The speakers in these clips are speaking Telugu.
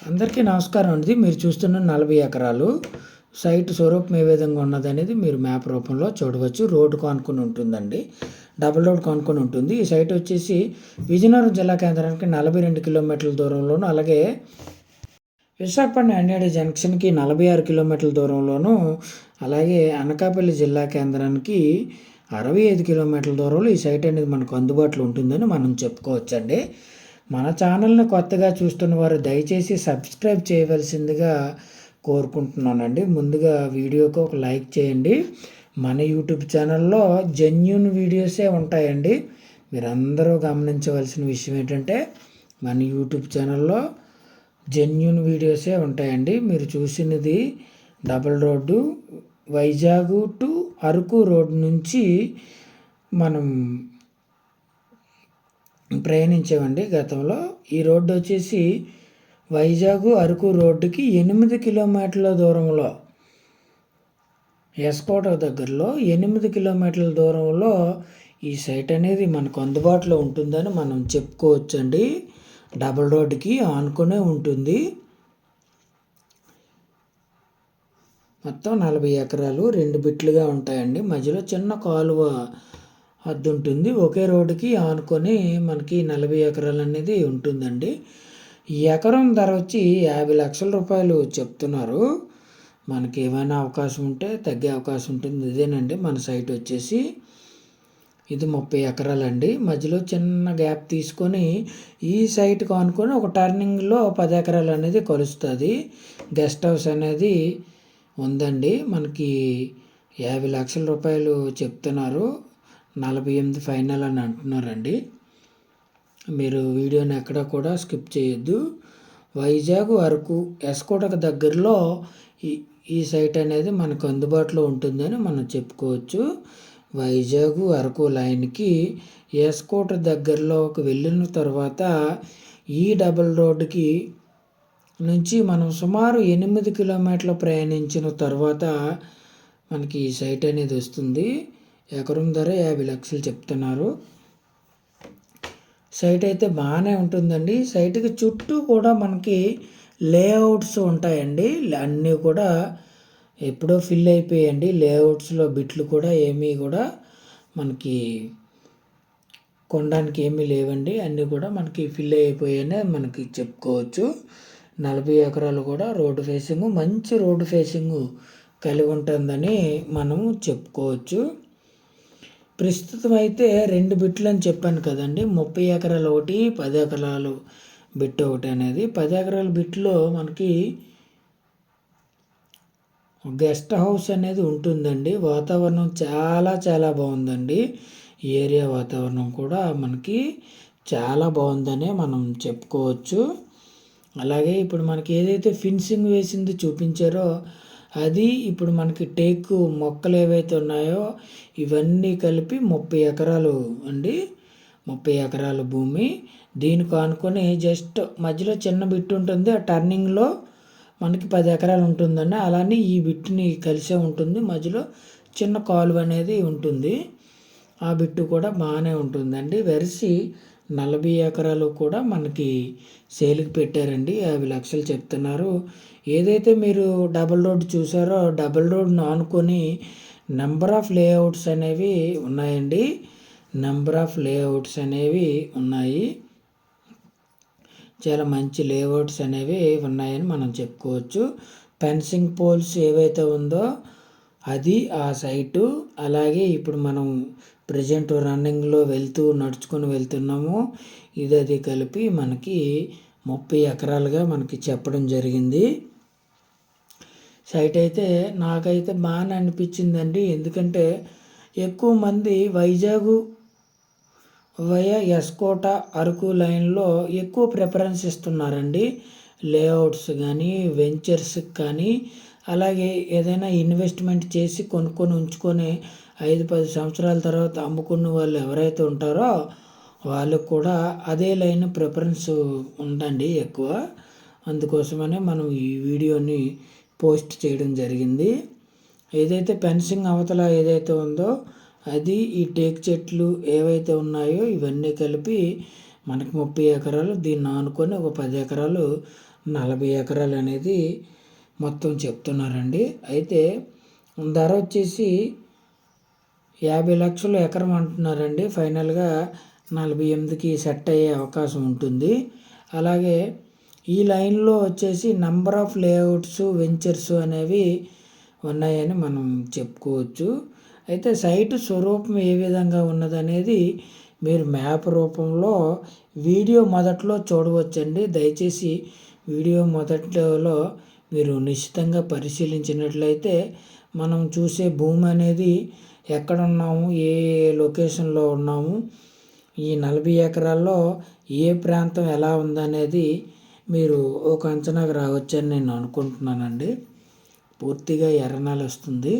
అందరికీ నమస్కారం అండి. మీరు చూస్తున్న 40 ఎకరాలు సైట్ స్వరూపం ఏ విధంగా ఉన్నదనేది మీరు మ్యాప్ రూపంలో చూడవచ్చు. రోడ్డుకు ఆనుకొని ఉంటుందండి. డబుల్ రోడ్డుకు ఆనుకొని ఉంటుంది. ఈ సైట్ వచ్చేసి విజయనగరం జిల్లా కేంద్రానికి 42 కిలోమీటర్ల దూరంలోను, అలాగే విశాఖపట్నం ఎన్ఏడి జంక్షన్కి 46 కిలోమీటర్ల దూరంలోను, అలాగే అనకాపల్లి జిల్లా కేంద్రానికి 65 కిలోమీటర్ల దూరంలో ఈ సైట్ అనేది మనకు అందుబాటులో ఉంటుందని మనం చెప్పుకోవచ్చండి. మన ఛానల్ని కొత్తగా చూస్తున్న వారు దయచేసి సబ్స్క్రైబ్ చేయవలసిందిగా కోరుకుంటున్నానండి. ముందుగా వీడియోకి ఒక లైక్ చేయండి. మన యూట్యూబ్ ఛానల్లో జెన్యూన్ వీడియోసే ఉంటాయండి. మీరందరూ గమనించవలసిన విషయం ఏంటంటే మన యూట్యూబ్ ఛానల్లో జెన్యూన్ వీడియోసే ఉంటాయండి. మీరు చూసినది double road Vizag to Araku road నుంచి మనం ప్రయాణించామండి గతంలో. ఈ రోడ్డు వచ్చేసి వైజాగ్ అరకు రోడ్డుకి 8 కిలోమీటర్ల దూరంలో, ఎస్కోట దగ్గరలో 8 కిలోమీటర్ల దూరంలో ఈ సైట్ అనేది మనకు అందుబాటులో ఉంటుందని మనం చెప్పుకోవచ్చండి. డబుల్ రోడ్డుకి ఆనుకునే ఉంటుంది. మొత్తం 40 ఎకరాలు 2 బిట్లుగా ఉంటాయండి. మధ్యలో చిన్న కాలువ హద్దు ఉంటుంది. ఒకే రోడ్డుకి ఆనుకొని మనకి 40 ఎకరాలు అనేది ఉంటుందండి. ఈ ఎకరం ధర వచ్చి 50 లక్షల రూపాయలు చెప్తున్నారు. మనకి ఏమైనా అవకాశం ఉంటే తగ్గే అవకాశం ఉంటుంది. ఇదేనండి మన సైట్ వచ్చేసి. ఇది 30 ఎకరాలండి. మధ్యలో చిన్న గ్యాప్ తీసుకొని ఈ సైట్కి ఆనుకొని ఒక టర్నింగ్లో 10 ఎకరాలు అనేది కలుస్తుంది. గెస్ట్ హౌస్ అనేది ఉందండి. మనకి 50 లక్షల రూపాయలు చెప్తున్నారు. 48 ఫైనల్ అని అంటున్నారండి. మీరు వీడియోని ఎక్కడ కూడా స్కిప్ చేయొద్దు. వైజాగ్ అరకు ఎస్కోటకు దగ్గరలో ఈ సైట్ అనేది మనకు అందుబాటులో ఉంటుందని మనం చెప్పుకోవచ్చు. వైజాగ్ అరకు లైన్కి ఎస్కోట దగ్గరలోకి వెళ్ళిన తర్వాత ఈ డబుల్ రోడ్డుకి నుంచి మనం సుమారు 8 కిలోమీటర్లు ప్రయాణించిన తర్వాత మనకి ఈ సైట్ అనేది వస్తుంది. ఎకరం ధర 50 లక్షలు చెప్తున్నారు. సైట్ అయితే బాగానే ఉంటుందండి. సైట్కి చుట్టూ కూడా మనకి లేఅవుట్స్ ఉంటాయండి. అన్నీ కూడా ఎప్పుడో ఫిల్ అయిపోయాయండి. లేఅవుట్స్లో బిట్లు కూడా ఏమీ కూడా మనకి కొనడానికి ఏమీ లేవండి. అన్నీ కూడా మనకి ఫిల్ అయిపోయాయనే మనకి చెప్పుకోవచ్చు. 40 ఎకరాలు కూడా రోడ్డు ఫేసింగ్, మంచి రోడ్డు ఫేసింగ్ కలిగి ఉంటుందని మనం చెప్పుకోవచ్చు. ప్రస్తుతం అయితే 2 బిట్లు అని చెప్పాను కదండి. 30 ఎకరాలు ఒకటి, 10 ఎకరాలు బిట్ ఒకటి అనేది. 10 ఎకరాల బిట్లో మనకి గెస్ట్ హౌస్ అనేది ఉంటుందండి. వాతావరణం చాలా చాలా బాగుందండి. ఈ ఏరియా వాతావరణం కూడా మనకి చాలా బాగుందనే మనం చెప్పుకోవచ్చు. అలాగే ఇప్పుడు మనకి ఏదైతే ఫిన్సింగ్ వేసింది చూపించారో అది ఇప్పుడు మనకి టేకు మొక్కలు ఏవైతే ఉన్నాయో ఇవన్నీ కలిపి 30 ఎకరాలు అండి. 30 ఎకరాల భూమి. దీనికి ఆనుకొని జస్ట్ మధ్యలో చిన్న బిట్ ఉంటుంది. ఆ టర్నింగ్లో మనకి 10 ఎకరాలు ఉంటుందండి. అలానే ఈ బిట్ని కలిసే ఉంటుంది. మధ్యలో చిన్న కాలువ అనేది ఉంటుంది. ఆ బిట్టు కూడా బాగానే ఉంటుందండి. వెరసి 40 ఎకరాలు కూడా మనకి సేల్కి పెట్టారండి. 50 లక్షలు చెప్తున్నారు. ఏదైతే మీరు డబుల్ రోడ్ చూసారో డబుల్ రోడ్ను ఆనుకొని నెంబర్ ఆఫ్ లేఅవుట్స్ అనేవి ఉన్నాయండి. నెంబర్ ఆఫ్ లేఅవుట్స్ అనేవి ఉన్నాయి. చాలా మంచి లేఅవుట్స్ అనేవి ఉన్నాయని మనం చెప్పుకోవచ్చు. ఫెన్సింగ్ పోల్స్ ఏవైతే ఉందో అది ఆ సైటు. అలాగే ఇప్పుడు మనం ప్రజెంట్ రన్నింగ్లో నడుచుకొని వెళ్తున్నాము. ఇది కలిపి మనకి 30 ఎకరాలుగా మనకి చెప్పడం జరిగింది. సైట్ అయితే నాకైతే బాగానే అనిపించిందండి. ఎందుకంటే ఎక్కువ మంది వైజాగ్ వయా ఎస్కోట అరకు లైన్లో ఎక్కువ ప్రిఫరెన్స్ ఇస్తున్నారండి. లేఅవుట్స్ కానీ వెంచర్స్కి కానీ, అలాగే ఏదైనా ఇన్వెస్ట్మెంట్ చేసి కొనుక్కొని ఉంచుకొని 5-10 సంవత్సరాల తర్వాత అమ్ముకున్న వాళ్ళు ఎవరైతే ఉంటారో వాళ్ళకు కూడా అదే లైన్ ప్రిఫరెన్స్ ఉందండి ఎక్కువ. అందుకోసమనే మనం ఈ వీడియోని పోస్ట్ చేయడం జరిగింది. ఏదైతే ఫెన్సింగ్ అవతల ఏదైతే ఉందో అది ఈ టేక్ చెట్లు ఏవైతే ఉన్నాయో ఇవన్నీ కలిపి మనకి 30 ఎకరాలు. దీన్ని ఆనుకొని ఒక 10 ఎకరాలు 40 ఎకరాలు అనేది మొత్తం చెప్తున్నారండి. అయితే ధర వచ్చేసి 50 లక్షలు ఎకరం అంటున్నారండి. ఫైనల్గా 48కి సెట్ అయ్యే అవకాశం ఉంటుంది. అలాగే ఈ లైన్లో వచ్చేసి నంబర్ ఆఫ్ లేఅవుట్స్ వెంచర్స్ అనేవి ఉన్నాయని మనం చెప్పుకోవచ్చు. అయితే సైటు స్వరూపం ఏ విధంగా ఉన్నదనేది మీరు మ్యాప్ రూపంలో వీడియో మొదట్లో చూడవచ్చండి. దయచేసి వీడియో మొదట్లో మీరు నిశ్చితంగా పరిశీలించినట్లయితే మనం చూసే భూమి అనేది ఎక్కడున్నాము, ఏ లొకేషన్లో ఉన్నాము, ఈ 40 ఎకరాల్లో ఏ ప్రాంతం ఎలా ఉందనేది మీరు ఒక అంచనాకు రావచ్చని నేను అనుకుంటున్నానండి. పూర్తిగా ఎర్రనేల వస్తుంది.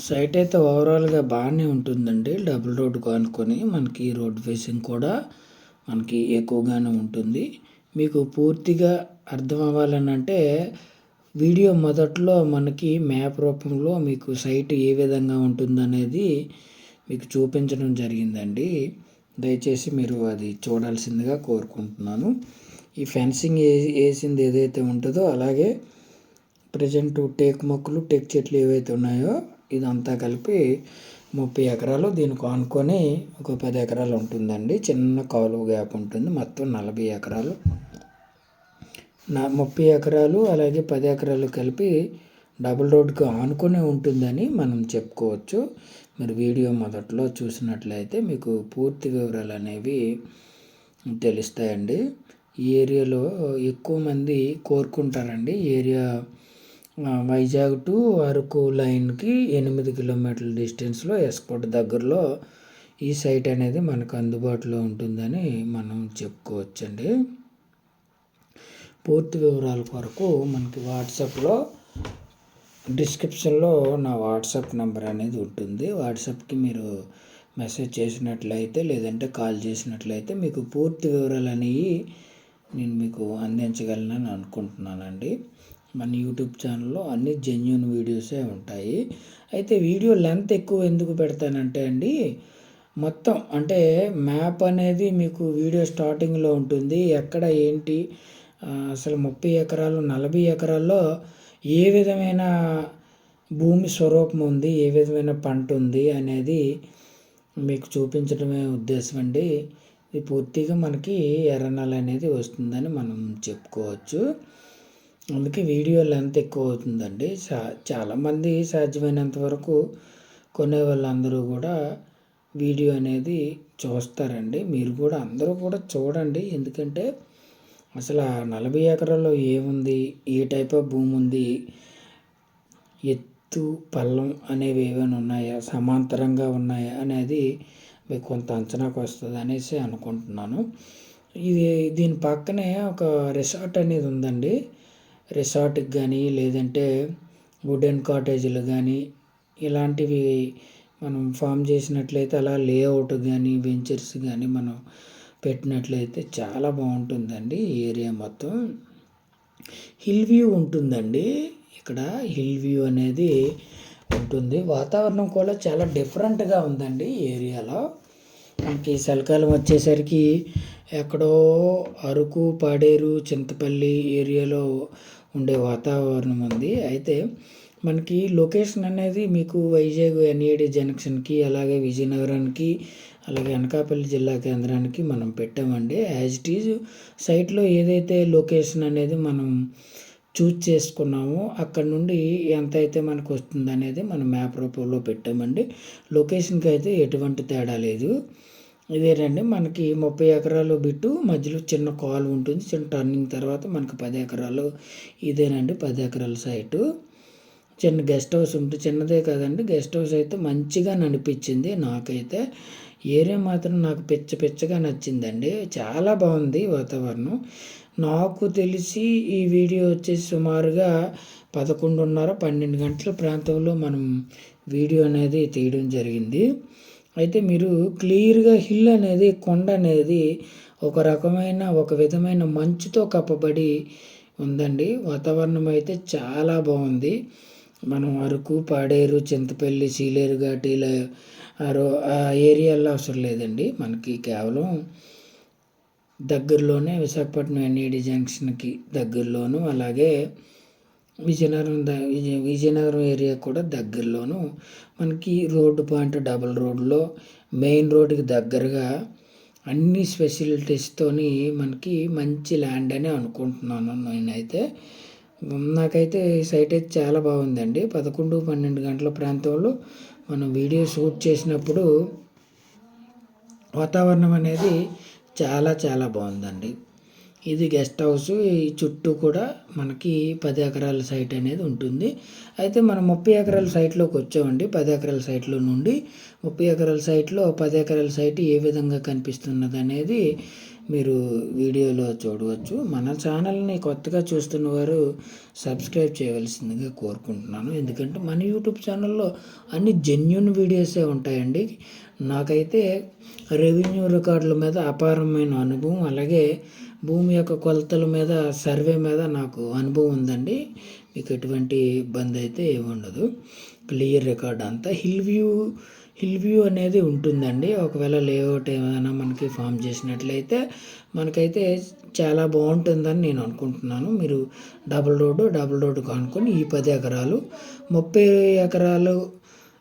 సైట్ అయితే ఓవరాల్గా బాగానే ఉంటుందండి. డబుల్ రోడ్డుకు ఆనుకొని మనకి రోడ్ ఫేసింగ్ కూడా మనకి ఎక్కువగానే ఉంటుంది. మీకు పూర్తిగా అర్థం అవ్వాలని అంటే వీడియో మొదట్లో మనకి మ్యాప్ రూపంలో మీకు సైట్ ఏ విధంగా ఉంటుందనేది మీకు చూపించడం జరిగిందండి. దయచేసి మీరు అది చూడాల్సిందిగా కోరుకుంటున్నాను. ఈ ఫెన్సింగ్ వేసింది ఏదైతే ఉంటుందో అలాగే ప్రజెంట్ టేక్ మొక్కలు టేక్ చెట్లు ఏవైతే ఉన్నాయో ఇదంతా కలిపి 30 ఎకరాలు. దీనికి ఆనుకొని ఒక 10 ఎకరాలు ఉంటుందండి. చిన్న కాలువ గ్యాప్ ఉంటుంది. మొత్తం 40 ఎకరాలు. 30 ఎకరాలు అలాగే 10 ఎకరాలు కలిపి డబుల్ రోడ్డుకు ఆనుకొని ఉంటుందని మనం చెప్పుకోవచ్చు. మీరు వీడియో మొదట్లో చూసినట్లయితే మీకు పూర్తి వివరాలు అనేవి తెలుస్తాయండి. ఈ ఏరియాలో ఎక్కువ మంది కోరుకుంటారండి. ఏరియా వైజాగ్ టు అరకు లైన్కి 8 కిలోమీటర్ల డిస్టెన్స్లో ఎస్కోట్ దగ్గరలో ఈ సైట్ అనేది మనకు అందుబాటులో ఉంటుందని మనం చెప్పుకోవచ్చండి. పూర్తి వివరాల కొరకు మనకి వాట్సాప్లో డిస్క్రిప్షన్లో నా వాట్సాప్ నెంబర్ అనేది ఉంటుంది. వాట్సాప్కి మీరు మెసేజ్ చేసినట్లయితే లేదంటే కాల్ చేసినట్లయితే మీకు పూర్తి వివరాలు అనేవి నేను మీకు అందించగలనని అనుకుంటున్నానండి. మన యూట్యూబ్ ఛానల్లో అన్ని జెన్యూన్ వీడియోసే ఉంటాయి. అయితే వీడియో లెంత్ ఎక్కువ ఎందుకు పెడతానంటే అండి, మొత్తం అంటే మ్యాప్ అనేది మీకు వీడియో స్టార్టింగ్లో ఉంటుంది. ఎక్కడ ఏంటి అసలు 30 ఎకరాలు 40 ఎకరాల్లో ఏ విధమైన భూమి స్వరూపం ఉంది, ఏ విధమైన పంట ఉంది అనేది మీకు చూపించడమే ఉద్దేశం అండి. ఇది పూర్తిగా మనకి ఎర్రనేల అనేది వస్తుందని మనం చెప్పుకోవచ్చు. అందుకే వీడియో లెంత్ ఎక్కువ అవుతుందండి. చాలామంది సాధ్యమైనంత వరకు కొనే వాళ్ళందరూ కూడా వీడియో అనేది చూస్తారండి. మీరు కూడా అందరూ కూడా చూడండి. ఎందుకంటే అసలు 40 ఎకరాల్లో ఏముంది, ఏ టైప్ ఆఫ్ భూమి ఉంది, ఎత్తు పల్లం అనేవి ఏమైనా ఉన్నాయా, సమాంతరంగా ఉన్నాయా అనేది మీకు కొంత అంచనాకు వస్తుంది అనేసి అనుకుంటున్నాను. దీని పక్కనే ఒక రిసార్ట్ అనేది ఉందండి. రిసార్ట్కి కానీ లేదంటే వుడెన్ కాటేజీలు కానీ ఇలాంటివి మనం ఫామ్ చేసినట్లయితే అలా లేఅవుట్ కానీ వెంచర్స్ కానీ మనం పెట్టినట్లయితే చాలా బాగుంటుందండి. ఈ ఏరియా మొత్తం హిల్ వ్యూ ఉంటుందండి. ఇక్కడ హిల్ వ్యూ అనేది ఉంటుంది. వాతావరణం కూడా చాలా డిఫరెంట్గా ఉందండి ఈ ఏరియాలో. మనకి చలికాలం వచ్చేసరికి ఎక్కడో అరకు, పాడేరు, చింతపల్లి ఏరియాలో ఉండే వాతావరణం ఉంది. అయితే మనకి లొకేషన్ అనేది మీకు వైజాగ్ ఎన్ఏడి జంక్షన్‌కి, అలాగే విజయనగరానికి, అలాగే అనకాపల్లి జిల్లా కేంద్రానికి మనం పెట్టామండి. యాజ్ ఇట్ ఈజ్ సైట్‌లో ఏదైతే లొకేషన్ అనేది మనం చూజ్ చేసుకున్నామో అక్కడ నుండి ఎంతైతే మనకు వస్తుందనేది మనం మ్యాప్ రూపంలో పెట్టామండి. లొకేషన్‌కి అయితే ఎటువంటి తేడా లేదు. ఇదేనండి మనకి 30 ఎకరాలు బిట్టు మధ్యలో చిన్న కాలువ ఉంటుంది. చిన్న టర్నింగ్ తర్వాత మనకు 10 ఎకరాలు ఇదేనండి 10 ఎకరాల సైటు. చిన్న గెస్ట్ హౌస్ ఉంటుంది. చిన్నదే కాదండి, గెస్ట్ హౌస్ అయితే మంచిగా అనిపించింది నాకైతే. ఏరియా మాత్రం నాకు పిచ్చగా నచ్చిందండి. చాలా బాగుంది వాతావరణం. నాకు తెలిసి ఈ వీడియో వచ్చేసి సుమారుగా 11:30, 12 గంటల ప్రాంతంలో మనం వీడియో అనేది తీయడం జరిగింది. అయితే మీరు క్లియర్‌గా హిల్ అనేది, కొండ అనేది ఒక విధమైన మంచుతో కప్పబడి ఉందండి. వాతావరణం అయితే చాలా బాగుంది. మనం అరకు, పాడేరు, చింతపల్లి, సీలేరు ఘాటీల ఆ ఏరియాలో అవసరం లేదండి. మనకి కేవలం దగ్గరలోనే విశాఖపట్నం ఎన్ఏడి జంక్షన్‌కి దగ్గరలోను, అలాగే విజయనగరం ఏరియా కూడా దగ్గరలోను మనకి రోడ్డు పాయింట్ డబుల్ రోడ్‌లో మెయిన్ రోడ్డుకి దగ్గరగా అన్ని ఫెసిలిటీస్తోని మనకి మంచి ల్యాండ్ అని అనుకుంటున్నాను నేనైతే. నాకైతే ఈ సైట్ అయితే చాలా బాగుందండి. 11, 12 గంటల ప్రాంతంలో మనం వీడియో షూట్ చేసినప్పుడు వాతావరణం అనేది చాలా బాగుందండి. ఇది గెస్ట్ హౌస్. ఈ చుట్టూ కూడా మనకి 10 ఎకరాల సైట్ అనేది ఉంటుంది. అయితే మనం 30 ఎకరాల సైట్లోకి వచ్చామండి. 10 ఎకరాల సైట్లో నుండి 30 ఎకరాల సైట్లో 10 ఎకరాల సైట్ ఏ విధంగా కనిపిస్తున్నది అనేది మీరు వీడియోలో చూడవచ్చు. మన ఛానల్ని కొత్తగా చూస్తున్న వారు సబ్స్క్రైబ్ చేయవలసిందిగా కోరుకుంటున్నాను. ఎందుకంటే మన యూట్యూబ్ ఛానల్లో అన్ని జెన్యూన్ వీడియోసే ఉంటాయండి. నాకైతే రెవెన్యూ రికార్డుల మీద అపారమైన అనుభవం, అలాగే భూమి యొక్క కొలతల మీద, సర్వే మీద నాకు అనుభవం ఉందండి. మీకు ఎటువంటి ఇబ్బంది అయితే ఏముండదు. క్లియర్ రికార్డ్ అంతా హిల్ వ్యూ అనేది ఉంటుందండి. ఒకవేళ లేఅవుట్ ఏమైనా మనకి ఫామ్ చేసినట్లయితే మనకైతే చాలా బాగుంటుందని నేను అనుకుంటున్నాను. మీరు డబుల్ రోడ్డు కానుకొని ఈ 10 ఎకరాలు 30 ఎకరాలు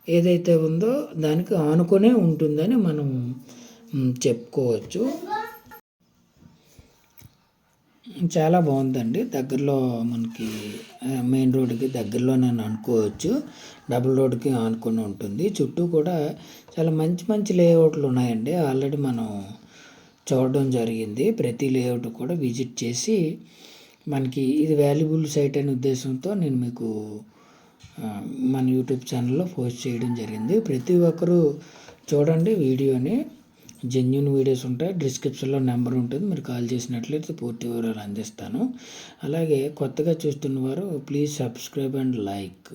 ఏదైతే ఉందో దానికి ఆనుకునే ఉంటుందని మనం చెప్పుకోవచ్చు. చాలా బాగుందండి. దగ్గరలో మనకి మెయిన్ రోడ్డుకి దగ్గరలోనే అనుకోవచ్చు. డబుల్ రోడ్డుకి ఆనుకొని ఉంటుంది. చుట్టూ కూడా చాలా మంచి లేఅవుట్లు ఉన్నాయండి. ఆల్రెడీ మనం చూడడం జరిగింది. ప్రతి లేఅవుట్ కూడా విజిట్ చేసి మనకి ఇది వాల్యుబుల్ సైట్ అనే ఉద్దేశంతో నేను మీకు మన యూట్యూబ్ ఛానల్లో పోస్ట్ చేయడం జరిగింది. ప్రతి ఒక్కరూ చూడండి వీడియోని. జెన్యూన్ వీడియోస్ ఉంటాయి. డిస్క్రిప్షన్లో నెంబర్ ఉంటుంది. మీరు కాల్ చేసినట్లయితే పూర్తి వివరాలు అందిస్తాను. అలాగే కొత్తగా చూస్తున్న వారు ప్లీజ్ సబ్స్క్రైబ్ అండ్ లైక్.